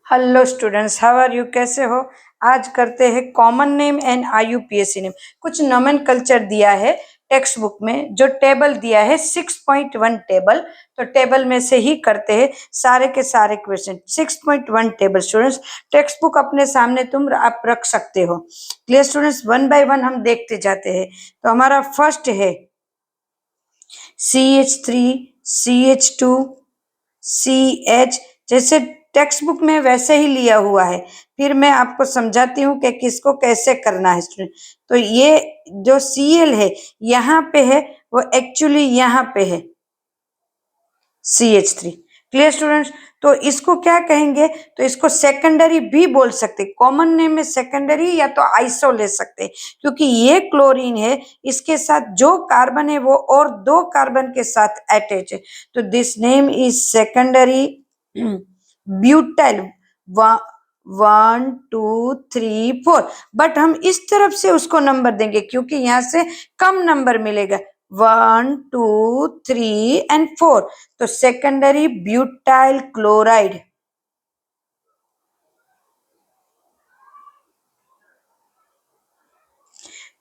Hello students, how are you? कैसे हो? आज करते हैं common name and IUPAC name. कुछ नोमेनकल्चर दिया है टेक्स्ट बुक में, जो टेबल दिया है 6.1 टेबल। तो टेबल में से ही करते हैं सारे के सारे question. 6.1 table students, text book अपने सामने आप रख सकते हो। Clear students, one by one हम देखते जाते हैं। तो हमारा फर्स्ट है CH3, CH2, CH, जैसे टेक्स्ट बुक में वैसे ही लिया हुआ है। फिर मैं आपको समझाती हूँ कि किसको कैसे करना है स्टूडेंट। तो ये जो Cl है यहाँ पे है, वो एक्चुअली यहाँ पे है CH3। Clear students? तो इसको क्या कहेंगे? तो इसको सेकेंडरी भी बोल सकते, कॉमन नेम में सेकेंडरी या तो आइसो ले सकते, क्योंकि ये क्लोरीन है, इसके साथ जो कार्बन है वो और दो कार्बन के साथ अटैच है। तो this name is secondary butyl 1 2 3 4। But हम इस तरफ से उसको नंबर देंगे क्योंकि यहाँ से कम नंबर मिलेगा। 1 2 3 and 4। तो secondary butyl chloride.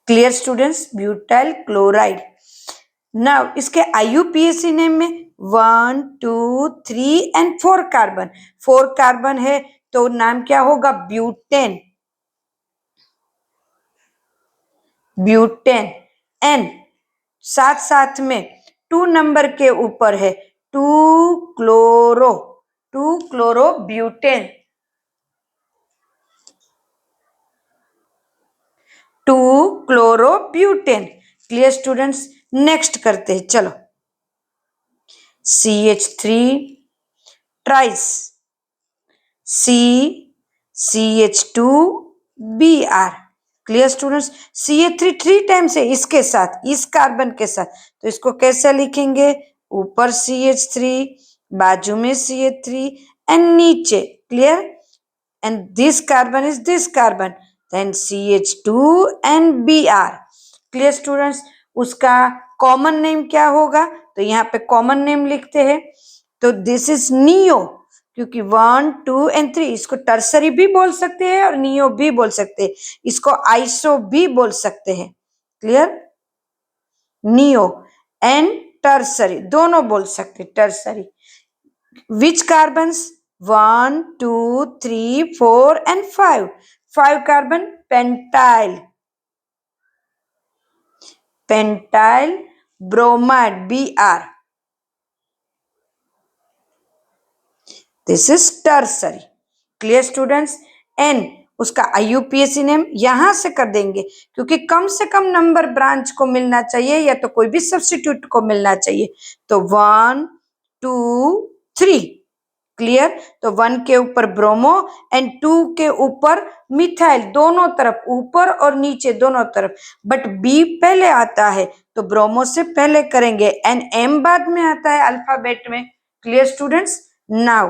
Clear students? Butyl chloride. Now इसके आईयूपीएसी नेम में 1 2 3 and 4 कार्बन। 4 कार्बन है तो नाम क्या होगा? ब्यूटेन। ब्यूटेन। एन साथ साथ में 2 नंबर के ऊपर है 2 chloro butane. 2 chlorobutane. Clear students? Next करते हैं, चलो। CH3 ट्राइस, CH2Br। Clear students? CH3 3 times है इसके साथ, इस कार्बन के साथ। तो इसको कैसे लिखेंगे? ऊपर CH3, बाजू में CH3 एंड नीचे। Clear? And this carbon is this carbon, then CH2 and Br। Clear students? उसका कॉमन नेम क्या होगा? तो यहाँ पे कॉमन नेम लिखते हैं। तो दिस इज नियो, क्योंकि 1 2 and 3 इसको टर्सरी भी बोल सकते हैं और नियो भी बोल सकते हैं, इसको आइसो भी बोल सकते हैं। क्लियर? नियो एंड टर्सरी दोनों बोल सकते हैं। Tertiary which carbons? 1 2 3 4 and 5। 5 carbon pentyl. Pentyl bromide Br। This is tertiary. Clear students? एन उसका आईयूपीएसी नेम यहां से कर देंगे, क्योंकि कम से कम नंबर ब्रांच को मिलना चाहिए या तो कोई भी सब्स्टिट्यूट को मिलना चाहिए। तो 1 2 3। क्लियर? तो 1 के ऊपर ब्रोमो एंड 2 के ऊपर मिथाइल, दोनों तरफ, ऊपर और नीचे दोनों तरफ। बट बी पहले आता है तो ब्रोमो से पहले करेंगे एंड एम बाद में आता है अल्फाबेट में। Clear students? नाउ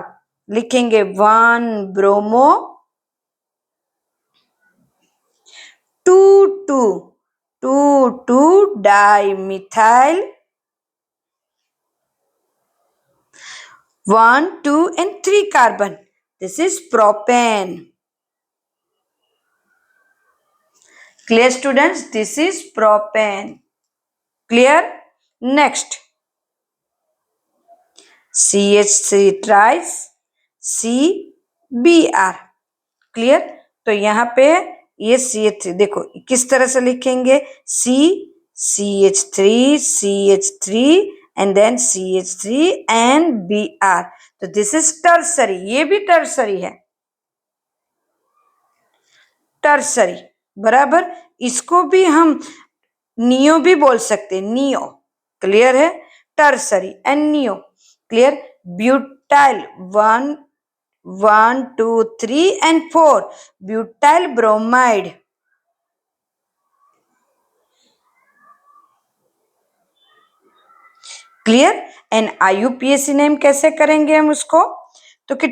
लिखेंगे 1 bromo 2 dimethyl 1 2 and 3 carbon. This is propane. Clear students? This is propane. Clear? Next, CH3 tries CBr। Clear? तो यहाँ पे ये CH3 देखो किस तरह से लिखेंगे? CH3 and then CH3 and Br। तो दिस इज टर्सरी, ये भी टर्सरी है। टर्सरी बराबर, इसको भी हम नियो भी बोल सकते, नियो। क्लियर है? Tertiary and neo. Clear? Butyl 1 1 2 3 and 4 butyl bromide. Clear? And IUPAC name कैसे करेंगे हम उसको? तो कि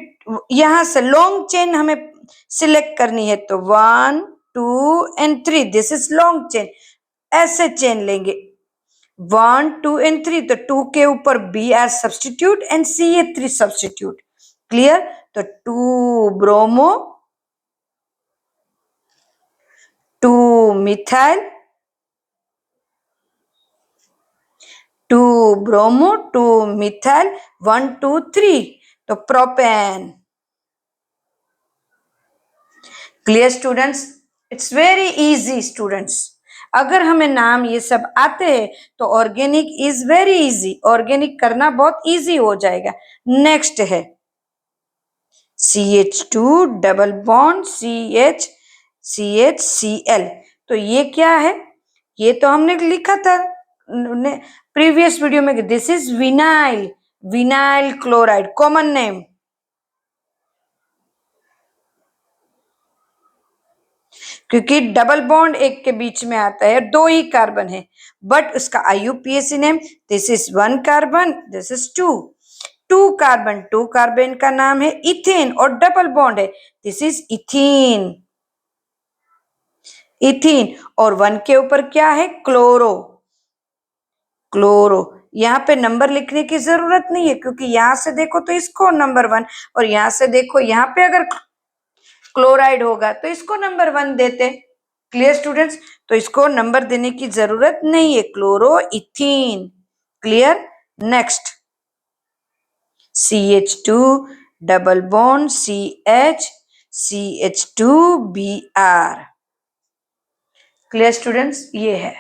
यहां से लॉन्ग चेन हमें सिलेक्ट करनी है, तो 1 2 and 3 this is long chain. ऐसे चेन लेंगे 1 2 and 3, तो 2 के ऊपर Br substitute and CH3 substitute. Clear? तो 2 ब्रोमो, 2 मिथाइल, 2 ब्रोमो, 2 मिथाइल, 1 2 3 तो propane. Clear students? It's very easy students. अगर हमें नाम ये सब आते हैं तो organic is very easy, organic करना बहुत इजी हो जाएगा। नेक्स्ट है CH2 डबल बॉन्ड CH, तो ये क्या है? ये तो हमने लिखा था प्रीवियस वीडियो में, this is vinyl, vinyl chloride, common name. क्योंकि डबल बॉन्ड एक के बीच में आता है, 2 ही कार्बन है, बट उसका IUPAC name, this is 1 carbon, this is 2 carbon, 2 carbon का नाम है इथेन, और डबल बॉन्ड है, दिस इज इथीन, इथीन। और 1 के ऊपर क्या है? Chloro, chloro. यहाँ पे नंबर लिखने की जरूरत नहीं है, क्योंकि यहां से देखो तो इसको नंबर 1, और यहां से देखो यहाँ पे अगर क्लोराइड होगा तो इसको नंबर 1 देते। Clear students? तो इसको नंबर देने की जरूरत नहीं है, chloro ethene. Clear? Next CH2 double bond CH2Br। Clear students? ये है।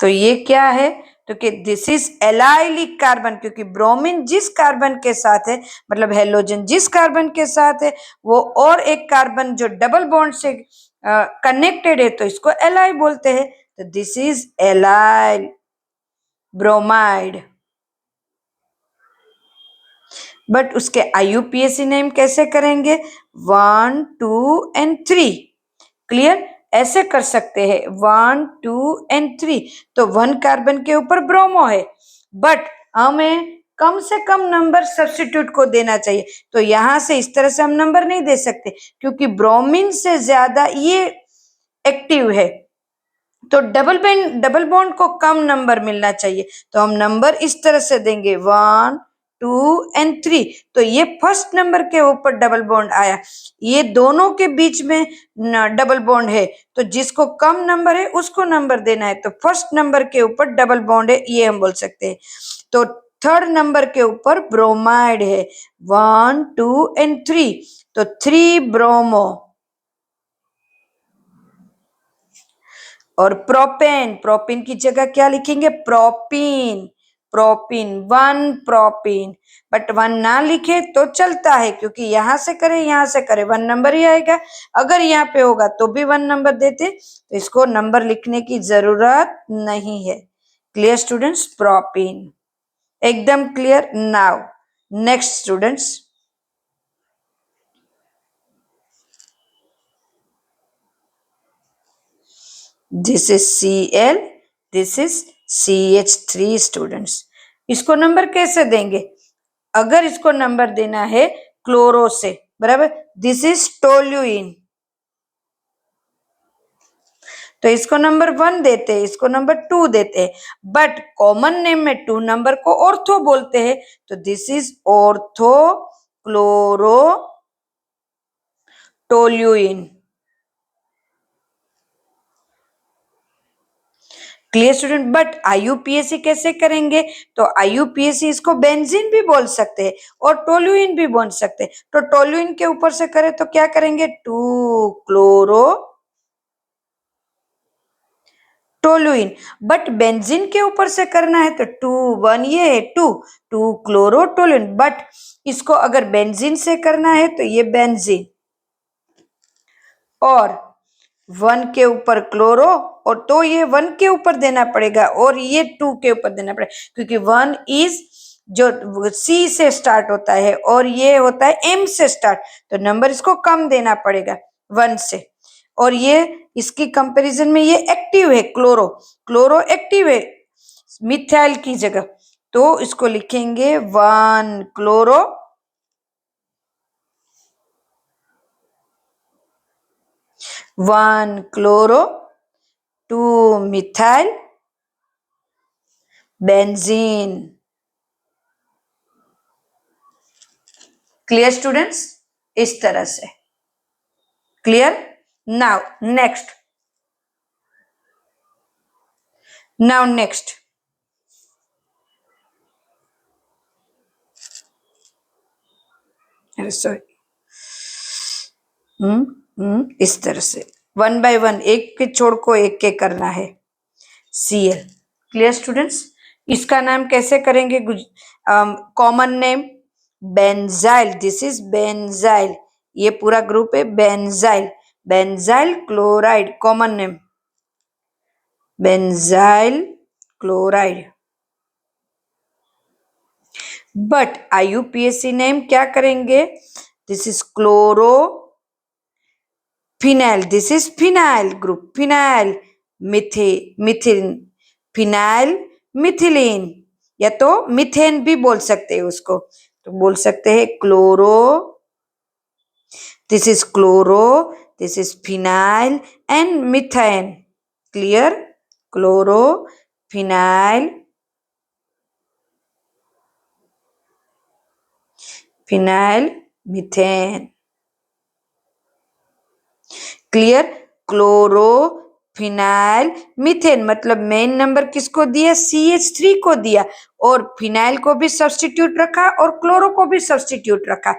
तो ये क्या है? तो कि दिस इज एलाइलिक कार्बन, क्योंकि ब्रोमीन जिस कार्बन के साथ है, मतलब हेलोजन जिस कार्बन के साथ है, वो और एक कार्बन जो डबल बॉन्ड से कनेक्टेड है, तो इसको एलाई बोलते हैं। तो this is allyl bromide. But उसके IUPAC नेम कैसे करेंगे? 1 2 एंड 3। क्लियर? ऐसे कर सकते हैं 1 2 एंड 3। तो 1 कार्बन के ऊपर ब्रोमो है, बट हमें कम से कम नंबर सब्स्टिट्यूट को देना चाहिए। तो यहां से इस तरह से हम नंबर नहीं दे सकते, क्योंकि ब्रोमीन से ज्यादा ये एक्टिव है, तो डबल बॉन्ड को कम नंबर मिलना चाहिए। तो हम नंबर इस तरह से देंगे 1 2 एंड 3। तो ये फर्स्ट नंबर के ऊपर डबल बॉन्ड आया, ये दोनों के बीच में डबल बॉन्ड है, तो जिसको कम नंबर है उसको नंबर देना है। तो फर्स्ट नंबर के ऊपर डबल बॉन्ड है, ये हम बोल सकते हैं। तो थर्ड नंबर के ऊपर ब्रोमाइड है, 1 2 एंड 3, तो 3 ब्रोमो। और प्रोपेन, प्रोपिन की जगह क्या लिखेंगे? Propene, propene 1 propene. बट 1 ना लिखे तो चलता है, क्योंकि यहां से करे यहां से करे 1 नंबर ही आएगा। अगर यहाँ पे होगा तो भी 1 नंबर देते, तो इसको नंबर लिखने की जरूरत नहीं है। Clear students? प्रोपीन एकदम clear. Now next students, this is Cl, this is CH3 students. इसको नंबर कैसे देंगे? अगर इसको नंबर देना है क्लोरो से, बराबर, दिस इज टोल्यूइन, तो इसको नंबर 1 देते हैं, इसको नंबर 2 देते हैं, बट कॉमन नेम में 2 नंबर को ऑर्थो बोलते हैं, तो this is ortho chloro toluene. Clear student? But IUPAC कैसे करेंगे? तो IUPAC इसको बेंजीन भी बोल सकते हैं और टोल्यूइन भी बोल सकते हैं। तो टोल्यूइन के ऊपर से करें तो क्या करेंगे? 2 क्लोरो टोलुइन। बट बेंजीन के ऊपर से करना है तो 2 1 ये है 2 क्लोरो टोलुइन। बट इसको अगर बेंजीन से करना है तो ये बेंजीन, और 1 के ऊपर क्लोरो, और तो ये 1 के ऊपर देना पड़ेगा और ये 2 के ऊपर देना पड़ेगा, क्योंकि 1 इज जो C से स्टार्ट होता है और ये होता है M से स्टार्ट, तो नंबर इसको कम देना पड़ेगा 1 से। और ये इसकी कंपैरिजन में ये एक्टिव है, क्लोरो, क्लोरो एक्टिव है मिथाइल की जगह, तो इसको लिखेंगे 1 chloro 1 chloro 2 methyl benzene. Clear students? इस तरह से। क्लियर? नाउ नेक्स्ट, सॉरी, इस तरह से 1 by 1 एक के छोड़ को एक के करना है। Cl। Clear students? इसका नाम कैसे करेंगे? Common name benzyl, this is benzyl, ये पूरा ग्रुप है benzyl, benzyl chloride, common name benzyl chloride. But IUPAC name क्या करेंगे? This is chloro phenyl, this is phenyl group, phenyl मिथिन, phenyl methylene, या तो मिथेन भी बोल सकते हैं उसको, तो बोल सकते हैं chloro, this is chloro, this is phenyl and methane. Clear? Chloro phenyl, phenyl methane. Clear? Chloro phenyl methane, मतलब मेन नंबर किसको दिया? CH3 को दिया, और फिनाइल को भी सब्स्टिट्यूट रखा और क्लोरो को भी सब्स्टिट्यूट रखा,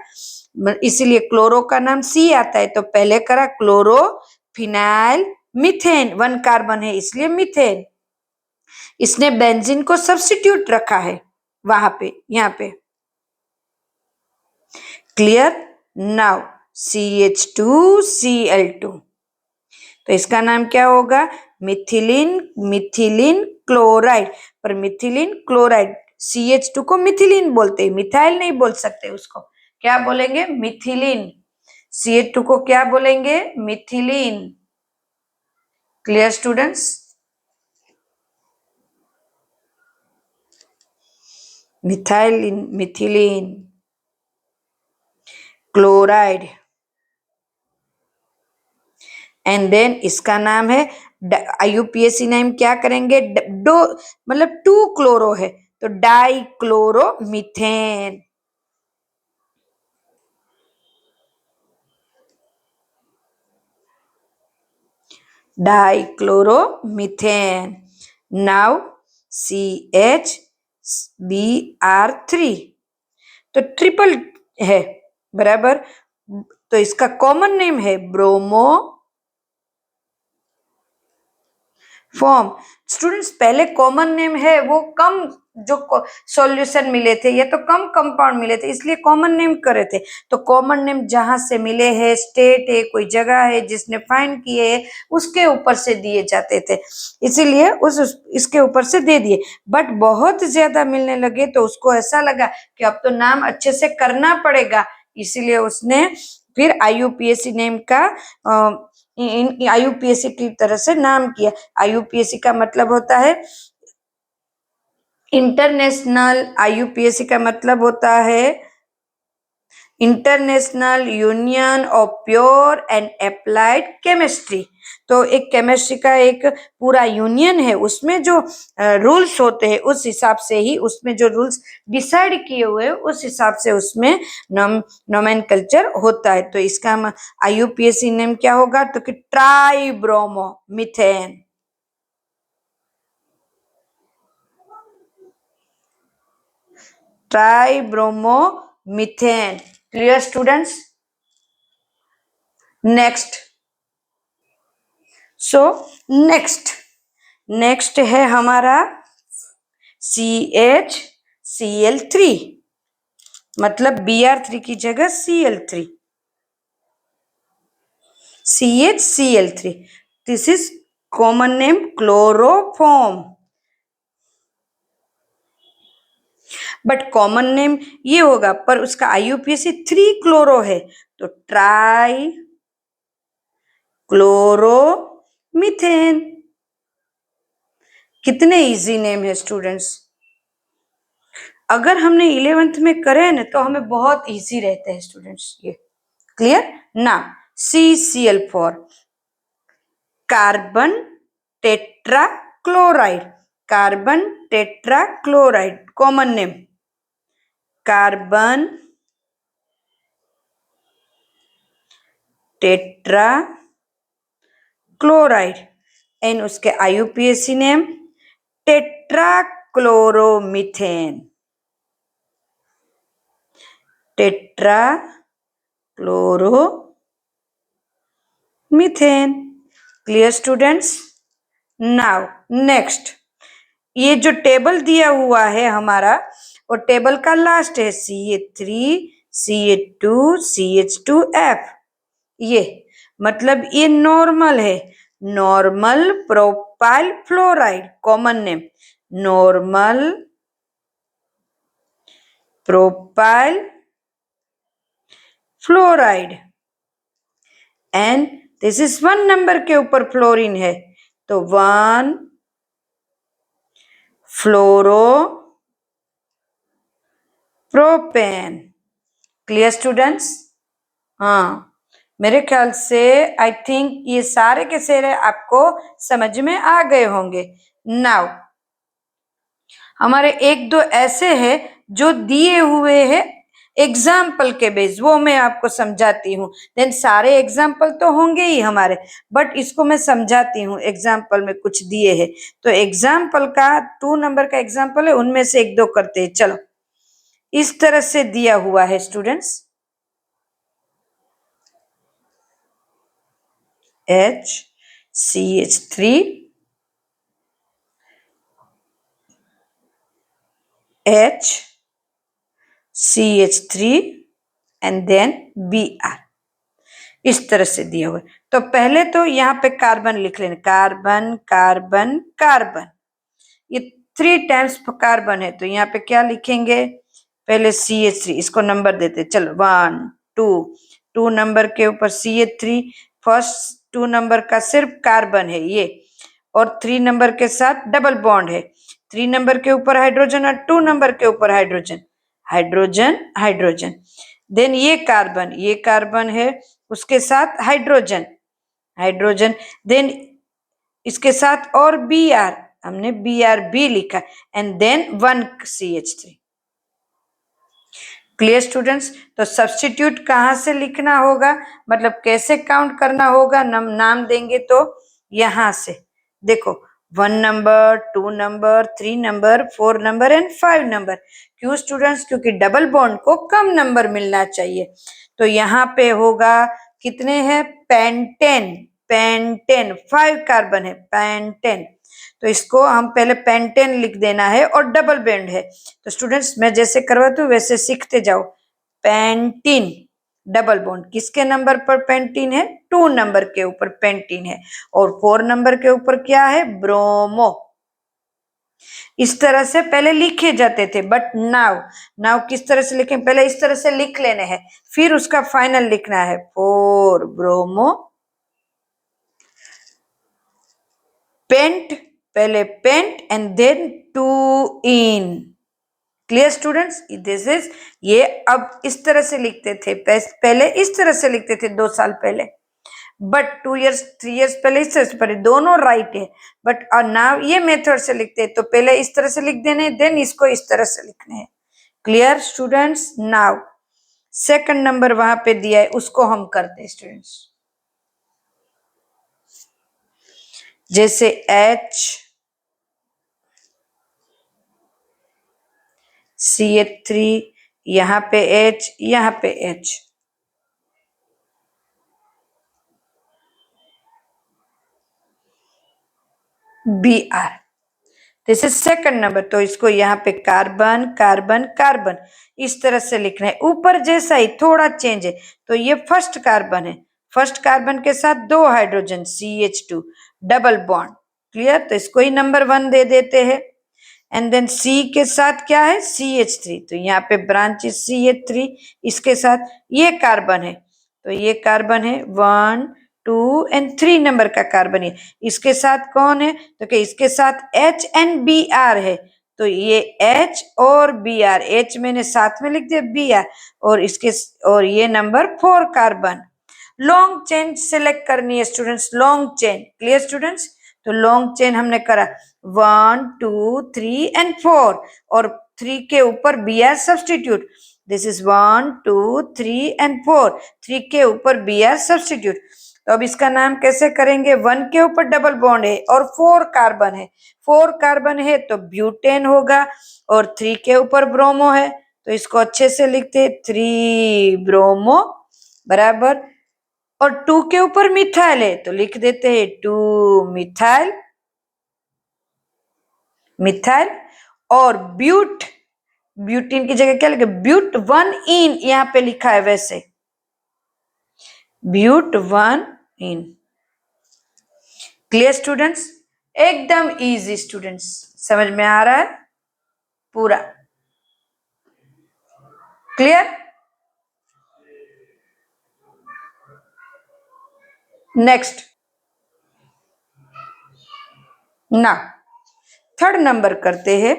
इसीलिए क्लोरो का नाम C आता है। तो पहले करा क्लोरो फिनाइल मिथेन, 1 कार्बन है इसलिए मिथेन, इसने बेंजीन को सब्स्टिट्यूट रखा है वहां पे, यहाँ पे। क्लियर? नाउ CH2Cl2, तो इसका नाम क्या होगा? मिथिलीन, मिथिलीन क्लोराइड, पर मिथिलीन क्लोराइड, CH2 को मिथिलीन बोलते हैं, मिथाइल नहीं बोल सकते उसको, क्या बोलेंगे? मिथिलीन। CH2 को क्या बोलेंगे? Methylene. Clear students? Methylene, methylene chloride, and then इसका नाम है IUPAC नेम क्या करेंगे? डो मतलब 2 क्लोरो है तो die chloro methane. Die chloro methane. Now CHBr3, तो ट्रिपल है बराबर, तो इसका कॉमन नेम है ब्रोमो फॉर्म। स्टूडेंट्स पहले कॉमन नेम है वो कम जो सॉल्यूशन मिले थे या तो कम कंपाउंड मिले थे इसलिए कॉमन नेम करे थे, तो कॉमन नेम जहां से मिले हैं, स्टेट है, कोई जगह है जिसने फाइंड किए है, उसके ऊपर से दिए जाते थे, इसीलिए इसके ऊपर से दे दिए। बट बहुत ज्यादा मिलने लगे तो उसको ऐसा लगा कि अब तो नाम अच्छे से करना पड़ेगा, इसीलिए उसने फिर IUPAC नेम का IUPAC की तरह से नाम किया। IUPAC का मतलब होता है इंटरनेशनल, IUPAC का मतलब होता है international union of pure and applied chemistry. तो एक केमिस्ट्री का एक पूरा यूनियन है, उसमें जो रूल्स होते हैं उस हिसाब से ही, उसमें जो रूल्स डिसाइड किए हुए उस हिसाब से उसमें नोमेनकल्चर होता है। तो इसका IUPAC नेम क्या होगा? तो कि tribromo methane, tribromo methane. Clear students? Next, so next है हमारा CHCl3, मतलब Br3 की जगह Cl3, CHCl3, this is common name chloroform, but common name ये होगा पर उसका IUPAC 3 क्लोरो है, तो ट्राई क्लोरो मिथेन। कितने इजी नेम है स्टूडेंट्स, अगर हमने 11th में करे ना तो हमें बहुत इजी रहते हैं स्टूडेंट्स ये। क्लियर? ना CCl4 carbon tetra chloride, carbon tetra chloride, common name carbon tetra chloride and उसके IUPAC name tetrachloromethane, tetrachloromethane. Clear students? Now next, ये जो टेबल दिया हुआ है हमारा, और टेबल का लास्ट है CH3CH2CH2F। ये मतलब ये नॉर्मल है, normal propyl fluoride, common name normal propyl fluoride and this is 1 number के ऊपर फ्लोरीन है, तो 1 फ्लोरो प्रोपेन। Clear students? हाँ, मेरे ख्याल से आई थिंक ये सारे के सारे आपको समझ में आ गए होंगे। नाउ हमारे एक दो ऐसे हैं जो दिए हुए हैं एग्जाम्पल के बेस, वो मैं आपको समझाती हूँ। देन सारे एग्जाम्पल तो होंगे ही हमारे, बट इसको मैं समझाती हूँ। एग्जाम्पल में कुछ दिए हैं, तो एग्जाम्पल का 2 नंबर का एग्जाम्पल है, उनमें से एक दो करते हैं। चलो, इस तरह से दिया हुआ है students, HCH3 HCH3 and then Br, इस तरह से दिया हुआ है। तो पहले तो यहाँ पे कार्बन लिख लेना, कार्बन कार्बन कार्बन, ये 3 टाइम्स कार्बन है, तो यहाँ पे क्या लिखेंगे? पहले CH3, इसको नंबर देते, चलो 1 2 नंबर के ऊपर CH3, फर्स्ट 2 नंबर का सिर्फ कार्बन है ये, और 3 नंबर के साथ डबल बॉन्ड है, 3 नंबर के ऊपर हाइड्रोजन और 2 नंबर के ऊपर हाइड्रोजन, हाइड्रोजन हाइड्रोजन। देन ये कार्बन है, उसके साथ हाइड्रोजन हाइड्रोजन, देन इसके साथ और Br, हमने Br लिखा, and then 1 CH3। Clear students? तो सब्स्टिट्यूट कहाँ से लिखना होगा, मतलब कैसे काउंट करना होगा, नाम देंगे तो यहां से देखो, 1 number, 2 number, 3 number, 4 number and 5 number. क्यों स्टूडेंट्स? क्योंकि डबल बॉन्ड को कम नंबर मिलना चाहिए। तो यहाँ पे होगा कितने हैं? पेंटेन, पेंटेन 5 कार्बन है, पेंटेन, तो इसको हम पहले पेंटेन लिख देना है, और डबल बॉन्ड है, तो स्टूडेंट्स मैं जैसे करवाती हूँ वैसे सीखते जाओ। पेंटीन डबल बॉन्ड, किसके नंबर पर पेंटीन है? 2 नंबर के ऊपर पेंटीन है, और 4 नंबर के ऊपर क्या है? ब्रोमो। इस तरह से पहले लिखे जाते थे, बट नाउ किस तरह से लिखें? पहले इस तरह से लिख लेने हैं, फिर उसका फाइनल लिखना है, 4 ब्रोमो पेंट, पहले pent and then 2 ene. Clear students? This is, ये अब इस तरह से लिखते थे, पहले इस तरह से लिखते थे 2 साल पहले, बट 2 इयर्स 3 इयर्स पहले इस तरह से, पहले दोनों राइट है, बट नाउ ये मेथड से लिखते हैं, तो पहले इस तरह से लिख देने, देन इसको इस तरह से लिखने हैं। Clear students? Now second number वहां पे दिया है, उसको हम करते हैं स्टूडेंट्स। जैसे CH3, यहाँ पे H, यहाँ पे H, Br, this is second number, तो इसको यहाँ पे कार्बन कार्बन कार्बन इस तरह से लिखना है, ऊपर जैसा ही थोड़ा चेंज है। तो ये फर्स्ट कार्बन है, फर्स्ट कार्बन के साथ 2 hydrogen CH2 double bond. Clear? तो इसको ही नंबर 1 दे देते हैं, एंड देन C के साथ क्या है? CH3, तो यहाँ पे ब्रांच CH3, इसके साथ ये कार्बन है, तो ये कार्बन है 1 2 एंड 3 नंबर का कार्बन है, इसके साथ कौन है? तो कि इसके साथ H एंड Br है, तो ये H और Br, H मैंने साथ में लिख दिया, Br, और ये number 4 carbon. Long chain select करनी है students, long chain. Clear students? तो लॉन्ग चेन हमने करा 1 2 3 एंड 4, और 3 के ऊपर Br substitute, this is 1 2 3 and 4, 3 के ऊपर Br सब्स्टिट्यूट। तो अब इसका नाम कैसे करेंगे? 1 के ऊपर डबल बॉन्ड है और 4 कार्बन है, 4 कार्बन है तो ब्यूटेन होगा, और 3 के ऊपर ब्रोमो है तो इसको अच्छे से लिखते 3 ब्रोमो बराबर, और 2 के ऊपर मिथाइल है तो लिख देते हैं 2 मिथाइल, मिथाइल, और ब्यूटीन की जगह क्या लिखे? ब्यूट 1 इन यहाँ पे लिखा है, वैसे ब्यूट 1 इन। Clear students? एकदम इजी स्टूडेंट्स, समझ में आ रहा है पूरा? क्लियर? नेक्स्ट, ना थर्ड नंबर करते हैं।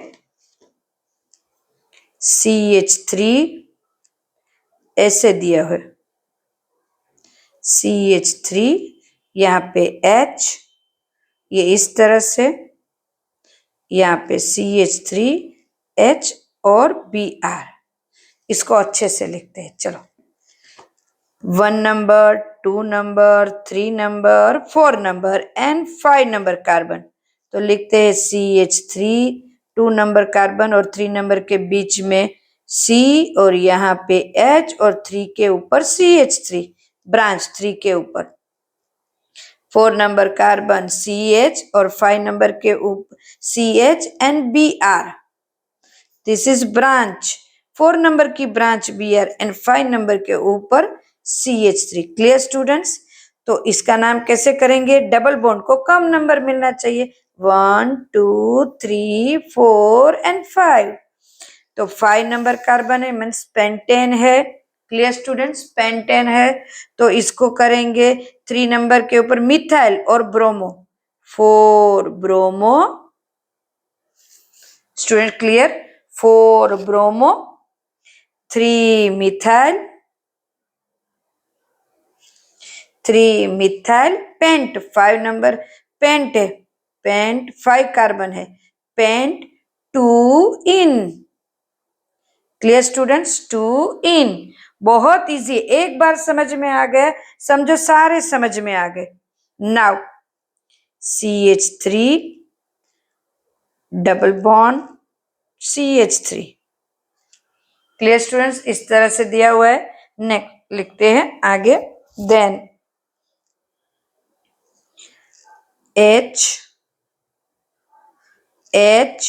CH3 ऐसे दिया है, CH3 यहाँ पे H, ये इस तरह से, यहाँ पे CH3H और Br, इसको अच्छे से लिखते हैं। चलो 1 number, 2 number, 3 number, 4 number and 5 number carbon, तो लिखते हैं CH3, 2 नंबर कार्बन और 3 नंबर के बीच में C, और यहाँ पे H और 3 के ऊपर CH3 ब्रांच, 3 के ऊपर 4 नंबर कार्बन CH और 5 नंबर के ऊपर CH and Br, this is branch, 4 number की ब्रांच Br एंड 5 नंबर के ऊपर CH3। Clear students? तो इसका नाम कैसे करेंगे? डबल बॉन्ड को कम नंबर मिलना चाहिए, 1 2 3 4 एंड 5, तो 5 नंबर कार्बन है मीन्स पेंटेन है। Clear students? पेंटेन है, तो इसको करेंगे 3 नंबर के ऊपर मिथाइल और bromo, 4 bromo. Student clear? 4 bromo, 3 methyl, 3 methyl pent, 5 number pent है, पेंट 5 कार्बन है, pent 2 ene. Clear students? 2 ene, बहुत इजी, एक बार समझ में आ गया, समझो सारे समझ में आ गए। Now CH3 double bond CH3। Clear students? इस तरह से दिया हुआ है। नेक्स्ट लिखते हैं आगे, then H H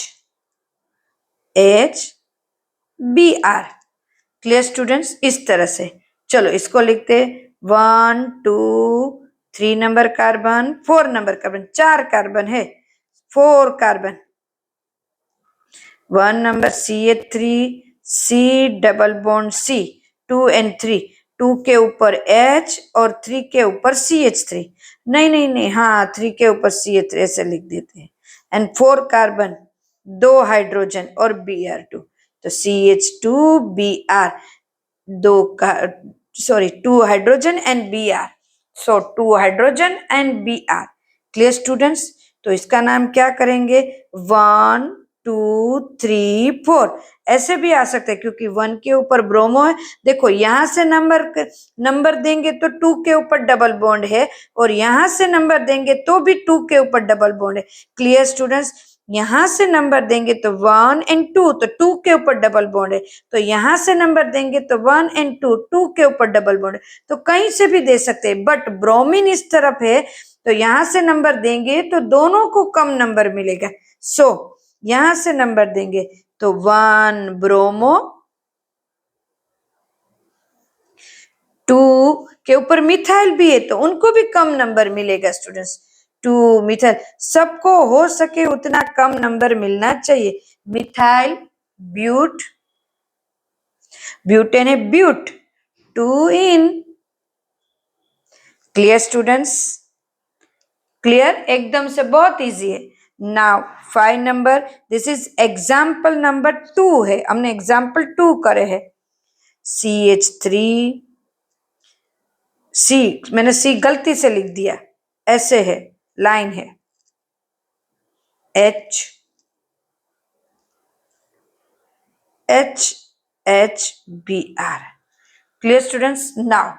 H Br। Clear students? इस तरह से, चलो इसको लिखते 1 2 3 नंबर कार्बन, 4 नंबर कार्बन, 4 कार्बन है, 4 कार्बन, 1 नंबर CH3 C double bond C, 2 and 3, 2 के ऊपर H और 3 के ऊपर CH3, नहीं नहीं नहीं, हाँ 3 के ऊपर CH3 ऐसे लिख देते हैं, एंड 4 कार्बन, 2 हाइड्रोजन और Br2, तो CH2Br, 2 hydrogen and Br, so 2 hydrogen and Br। Clear students? तो इसका नाम क्या करेंगे? 1 2 3 4 ऐसे भी आ सकते हैं, क्योंकि 1 के ऊपर ब्रोमो है। देखो यहां से नंबर देंगे तो 2 के ऊपर डबल बॉन्ड है, और यहां से नंबर देंगे तो भी 2 के ऊपर डबल बॉन्ड है। Clear students? यहां से नंबर देंगे तो 1 एंड 2, तो 2 के ऊपर डबल बॉन्ड है, तो यहां से नंबर देंगे तो 1 एंड 2, 2 के ऊपर डबल बॉन्ड है, तो कहीं से भी दे सकते हैं, बट ब्रोमीन इस तरफ है तो यहां से नंबर देंगे तो दोनों को कम नंबर मिलेगा। सो यहां से नंबर देंगे तो 1 ब्रोमो, 2 के ऊपर मिथाइल भी है तो उनको भी कम नंबर मिलेगा स्टूडेंट्स, 2 मिथाइल, सबको हो सके उतना कम नंबर मिलना चाहिए। मिथाइल ब्यूट, ब्यूटेन है but, 2 ene. Clear students? Clear? एकदम से बहुत इजी है। नाउ 5 नंबर, दिस इज एग्जाम्पल नंबर 2 है, हमने एग्जाम्पल 2 करे है। CH3 C, मैंने C गलती से लिख दिया, ऐसे है, लाइन है, H HBr. Clear students? Now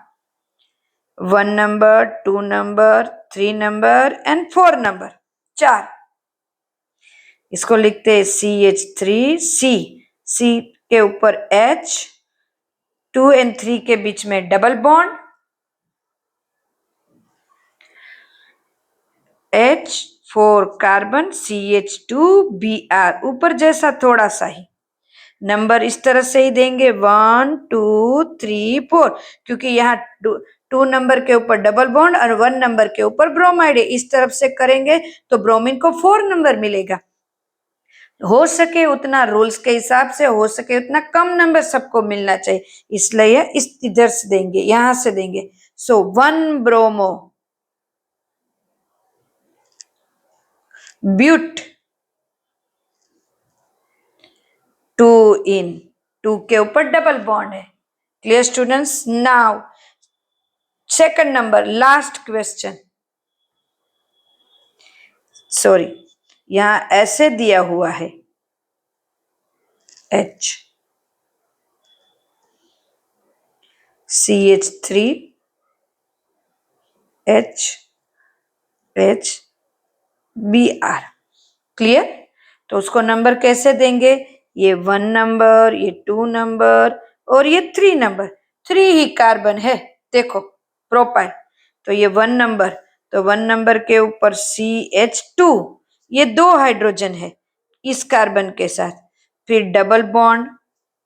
1 number, 2 number, 3 number and 4 number. 4. इसको लिखते हैं CH3C. C के ऊपर H, 2 and 3 के बीच में double bond, H4 carbon, CH2Br. ऊपर जैसा थोड़ा सा ही नंबर इस तरह से ही देंगे 1 2 3 4, क्योंकि यहाँ 2 नंबर के ऊपर डबल बॉन्ड और 1 नंबर के ऊपर ब्रोमाइड है. इस तरफ से करेंगे तो ब्रोमीन को 4 नंबर मिलेगा. हो सके उतना रूल्स के हिसाब से, हो सके उतना कम नंबर सबको मिलना चाहिए, इसलिए इस इधर से देंगे, यहां से देंगे. सो 1 ब्रोमो ब्यूट, 2 इन, 2 के ऊपर डबल बॉन्ड है. Clear students? Now second number, last question. Sorry, यहां ऐसे दिया हुआ है H, CH3 H Br. Clear? तो उसको नंबर कैसे देंगे? ये 1 नंबर, ये 2 नंबर और ये 3 नंबर. 3 ही कार्बन है, देखो प्रोपाइल. तो ये 1 नंबर, तो 1 नंबर के ऊपर CH2, ये 2 हाइड्रोजन है इस कार्बन के साथ. फिर double bond,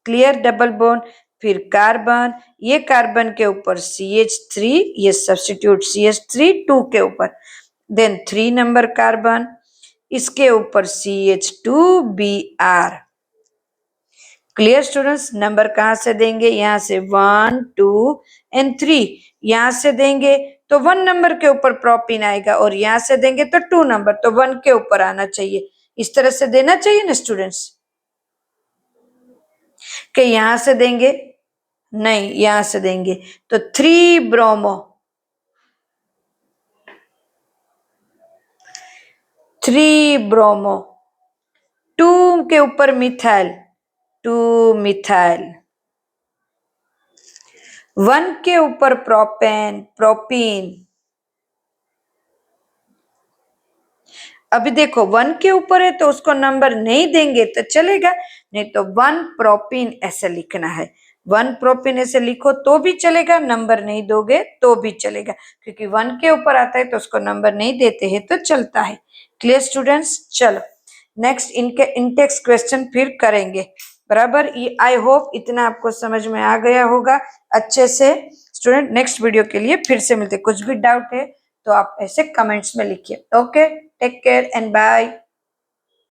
clear, double bond. फिर कार्बन, ये कार्बन के ऊपर CH3, ये सब्स्टिट्यूट CH3 2 के ऊपर. देन 3 नंबर कार्बन, इसके ऊपर CH2Br. Clear students? नंबर कहां से देंगे? यहां से 1 2 एंड 3. यहां से देंगे तो 1 नंबर के ऊपर प्रोपीन आएगा और यहां से देंगे तो 2 नंबर, तो 1 के ऊपर आना चाहिए. इस तरह से देना चाहिए ना स्टूडेंट्स, कि यहां से देंगे नहीं, यहां से देंगे तो 3 ब्रोमो, 3 ब्रोमो, 2 के ऊपर मिथाइल, 2 मिथाइल, 1 के ऊपर प्रोपेन, प्रोपीन. अभी देखो 1 के ऊपर है तो उसको नंबर नहीं देंगे तो चलेगा, नहीं तो 1 प्रोपीन ऐसे लिखना है. 1 प्रोपीन ऐसे लिखो तो भी चलेगा, नंबर नहीं दोगे तो भी चलेगा, क्योंकि 1 के ऊपर आता है तो उसको नंबर नहीं देते हैं तो चलता है. Clear students? चलो नेक्स्ट इनके इंटेक्स क्वेश्चन फिर करेंगे. बराबर? ये आई होप इतना आपको समझ में आ गया होगा अच्छे से. स्टूडेंट नेक्स्ट वीडियो के लिए फिर से मिलते. कुछ भी डाउट है तो आप ऐसे कमेंट्स में लिखिए. Okay, take care and bye.